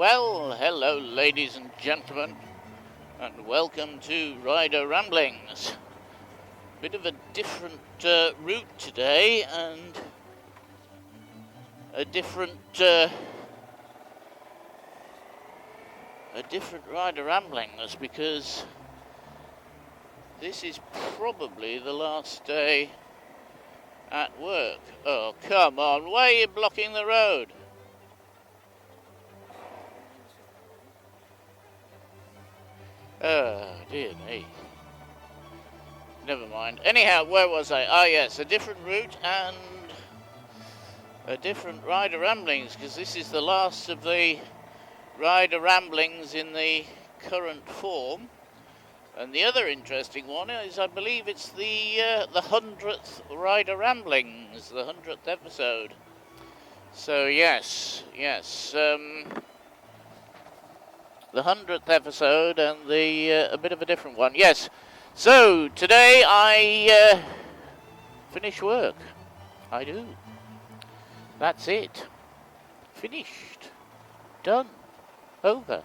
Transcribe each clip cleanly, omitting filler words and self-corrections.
Well, hello ladies and gentlemen, and welcome to Rider Ramblings. Bit of a different route today, and a different Rider Ramblings, because this is probably the last day at work. Oh, come on, why are you blocking the road? Oh, dear me. Never mind. Anyhow, where was I? Ah, yes, a different route and a different Rider Ramblings, because this is the last of the Rider Ramblings in the current form. And the other interesting one is, I believe it's the 100th Rider Ramblings, the 100th episode. So yes, the 100th episode and a bit of a different one. Yes, so today I finish work. I do. That's it. Finished. Done. Over.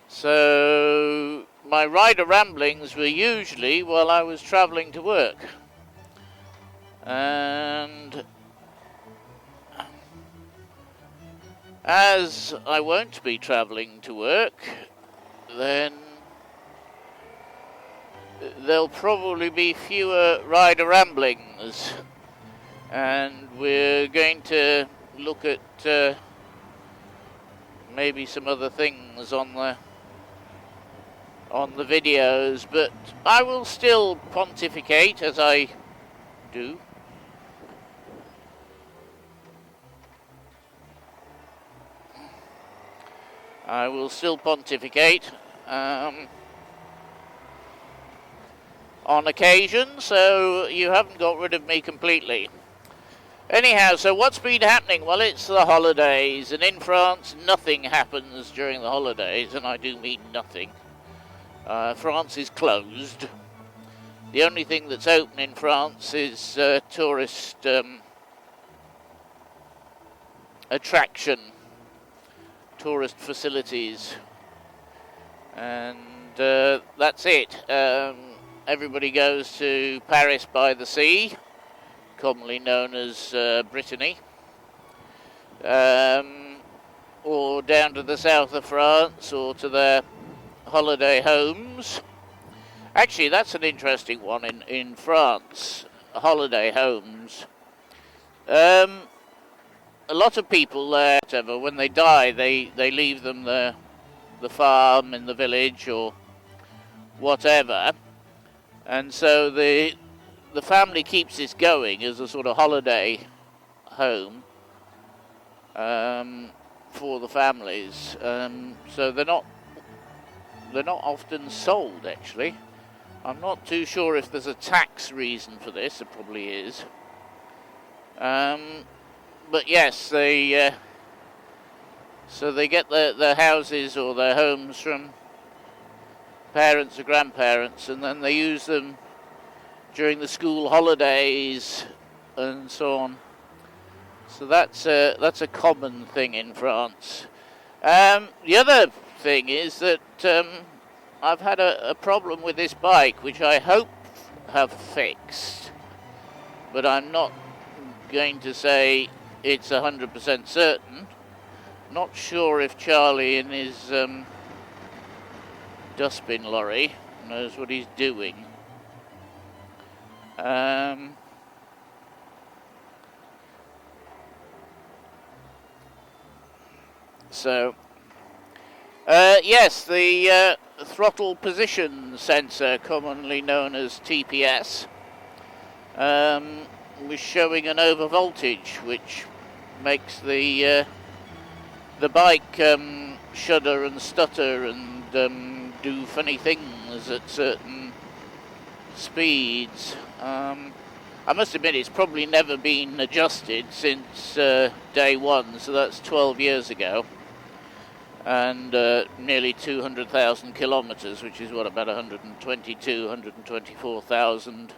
So my Rider Ramblings were usually while I was travelling to work. And as I won't be travelling to work, then there'll probably be fewer Rider Ramblings, and we're going to look at maybe some other things on the videos, but I will still pontificate as I do. I will still pontificate on occasion, so you haven't got rid of me completely. Anyhow, so what's been happening? Well, it's the holidays, and in France nothing happens during the holidays, and I do mean nothing. France is closed. The only thing that's open in France is tourist attraction. Tourist facilities, and that's it. Everybody goes to Paris by the sea, commonly known as Brittany, or down to the south of France, or to their holiday homes. Actually, that's an interesting one in France, holiday homes. A lot of people there, when they die, they leave them the farm in the village or whatever, and so the family keeps this going as a sort of holiday home for the families. So they're not often sold. Actually, I'm not too sure if there's a tax reason for this. There probably is. But yes, so they get their houses or their homes from parents or grandparents, and then they use them during the school holidays and so on. So that's a common thing in France. The other thing is that I've had a problem with this bike, which I hope have fixed, but I'm not going to say it's 100% certain. Not sure if Charlie in his dustbin lorry knows what he's doing. Yes, the Throttle Position Sensor, commonly known as TPS, was showing an overvoltage, which makes the bike shudder and stutter and do funny things at certain speeds. I must admit it's probably never been adjusted since day one, so that's 12 years ago, and nearly 200,000 kilometers, which is what, about 124,000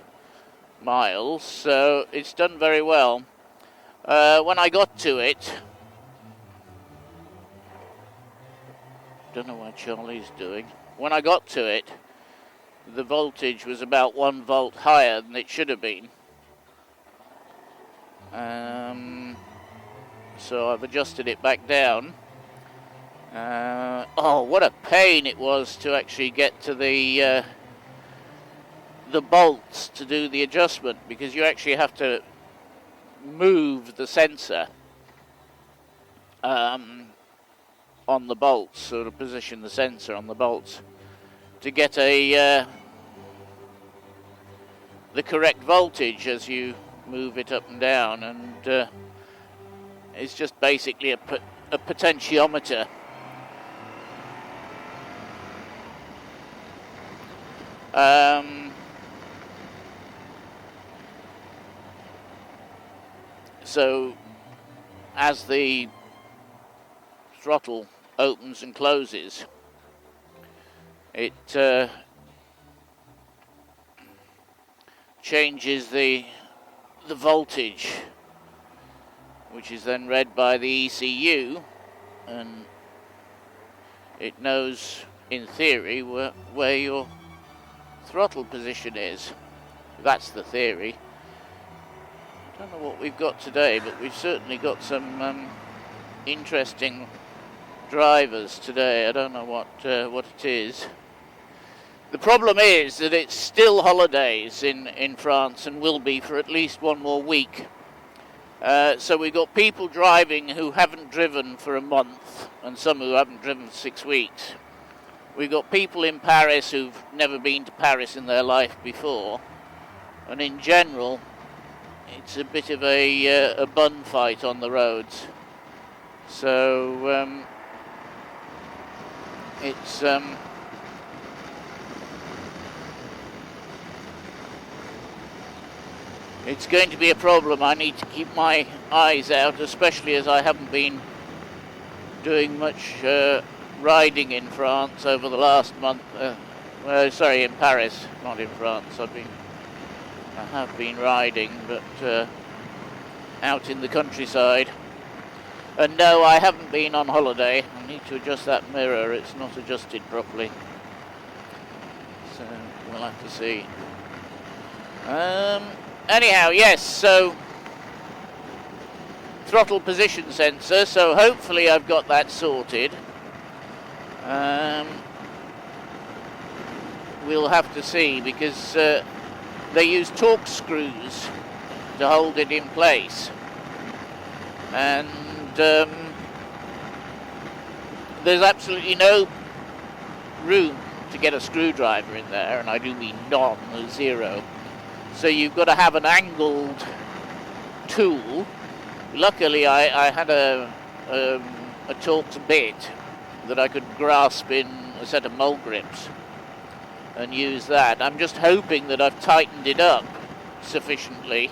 miles, so it's done very well. When I got to it, don't know what Charlie's doing. When I got to it, the voltage was about 1 volt higher than it should have been. So I've adjusted it back down. Oh, what a pain it was to actually get to the bolts to do the adjustment, because you actually have to move the sensor on the bolts, sort of position the sensor on the bolts to get the correct voltage as you move it up and down, and it's just basically a potentiometer. So as the throttle opens and closes, it changes the voltage, which is then read by the ECU, and it knows in theory where your throttle position is. That's the theory. I don't know what we've got today, but we've certainly got some interesting drivers today. I don't know what it is. The problem is that it's still holidays in France, and will be for at least 1 more week. So we've got people driving who haven't driven for a month, and some who haven't driven for 6 weeks. We've got people in Paris who've never been to Paris in their life before, and in general it's a bit of a bun fight on the roads. So it's going to be a problem. I need to keep my eyes out, especially as I haven't been doing much riding in France over the last month. Sorry, in Paris, not in France. I have been riding, but out in the countryside. And no, I haven't been on holiday. I need to adjust that mirror. It's not adjusted properly. So we'll have to see. Anyhow, yes, so throttle position sensor, so hopefully I've got that sorted. We'll have to see, because they use torque screws to hold it in place, and there's absolutely no room to get a screwdriver in there, and I do mean none, zero. So you've got to have an angled tool. Luckily I had a Torx bit that I could grasp in a set of mole grips and use that. I'm just hoping that I've tightened it up sufficiently,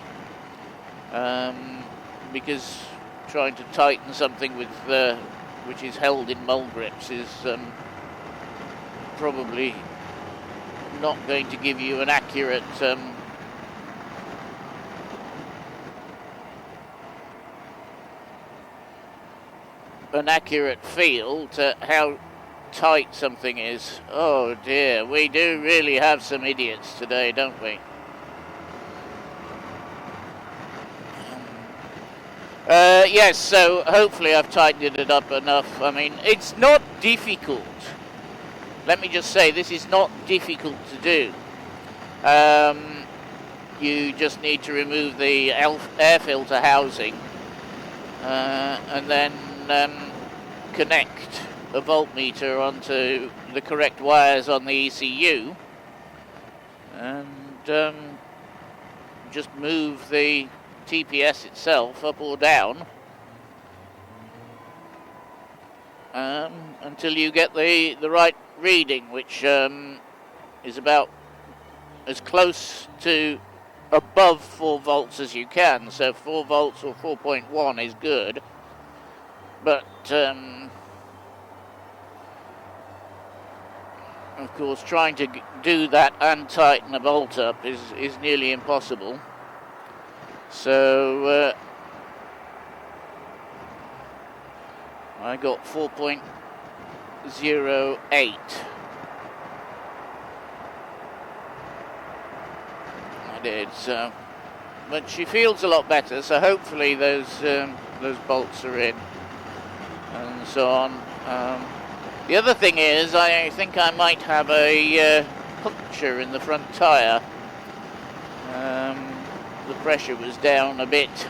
because trying to tighten something with which is held in mole grips is probably not going to give you an accurate feel to how tight something is. Oh dear, we do really have some idiots today, don't we? Yes, so hopefully I've tightened it up enough. I mean, it's not difficult. Let me just say, this is not difficult to do. You just need to remove the air filter housing, and then connect a voltmeter onto the correct wires on the ECU, and just move the TPS itself up or down until you get the right reading, which is about as close to above 4 volts as you can. So 4 volts or 4.1 is good, but of course trying to do that and tighten a bolt up is nearly impossible. So I got 0.08. I did, so, but she feels a lot better, so hopefully those bolts are in and so on. The other thing is, I think I might have a puncture in the front tyre. The pressure was down a bit,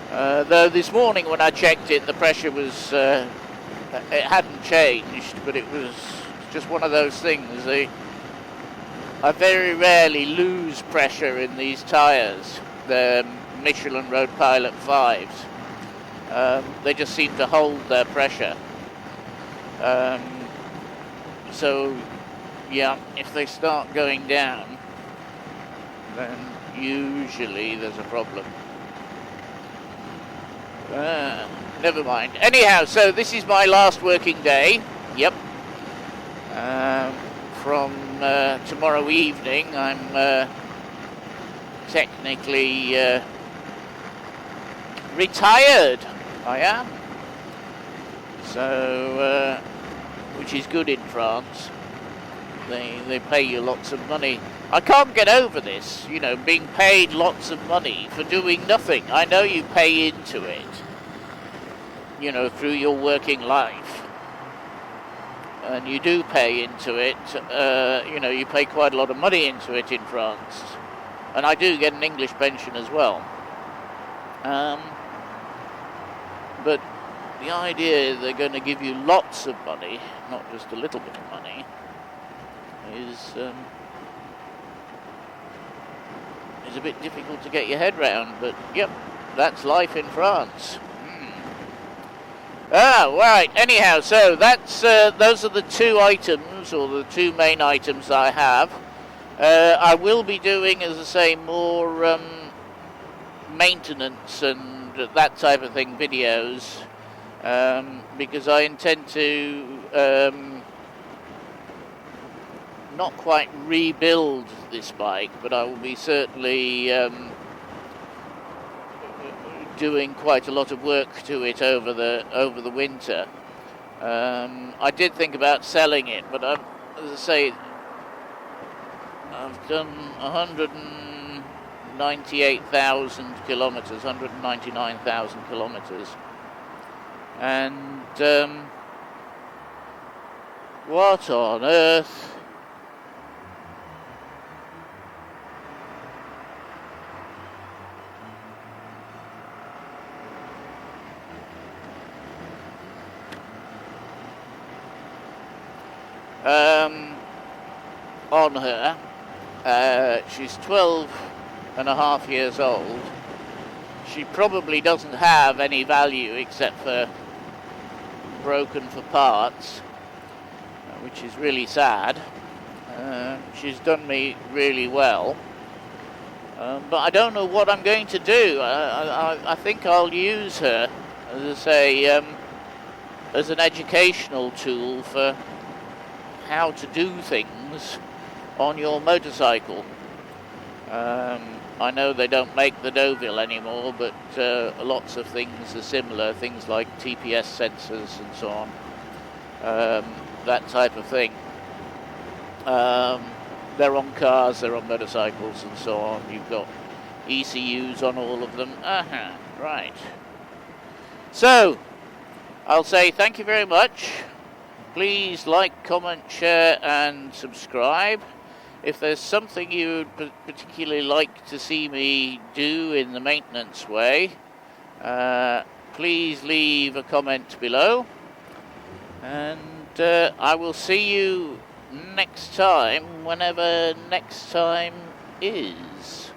though this morning when I checked it, the pressure was, it hadn't changed, but it was just one of those things. I very rarely lose pressure in these tyres, the Michelin Road Pilot 5s. They just seem to hold their pressure. So, yeah, if they start going down, then usually there's a problem. Never mind. Anyhow, so this is my last working day. Yep. From tomorrow evening, I'm technically retired. I am. So, which is good in France. They pay you lots of money. I can't get over this, you know, being paid lots of money for doing nothing. I know you pay into it, you know, through your working life. And you do pay into it, you know, you pay quite a lot of money into it in France. And I do get an English pension as well. But the idea they're going to give you lots of money, not just a little bit of money, is a bit difficult to get your head round. But yep, that's life in France. Right. Anyhow, so that's those are the two items, or the two main items I have. I will be doing, as I say, more maintenance and that type of thing videos, because I intend to not quite rebuild this bike, but I will be certainly doing quite a lot of work to it over the winter. I did think about selling it, but as I say, I've done 198,000 kilometers, 199,000 kilometers, and what on earth? On her, she's 12 and a half years old. She probably doesn't have any value except for broken for parts, which is really sad. She's done me really well, but I don't know what I'm going to do. I think I'll use her, as I say, as an educational tool for how to do things on your motorcycle. I know they don't make the Deauville anymore, but lots of things are similar, things like TPS sensors and so on, that type of thing. They're on cars, they're on motorcycles and so on. You've got ECUs on all of them. Right. So, I'll say thank you very much. Please like, comment, share and subscribe. If there's something you would particularly like to see me do in the maintenance way, please leave a comment below. And I will see you next time, whenever next time is.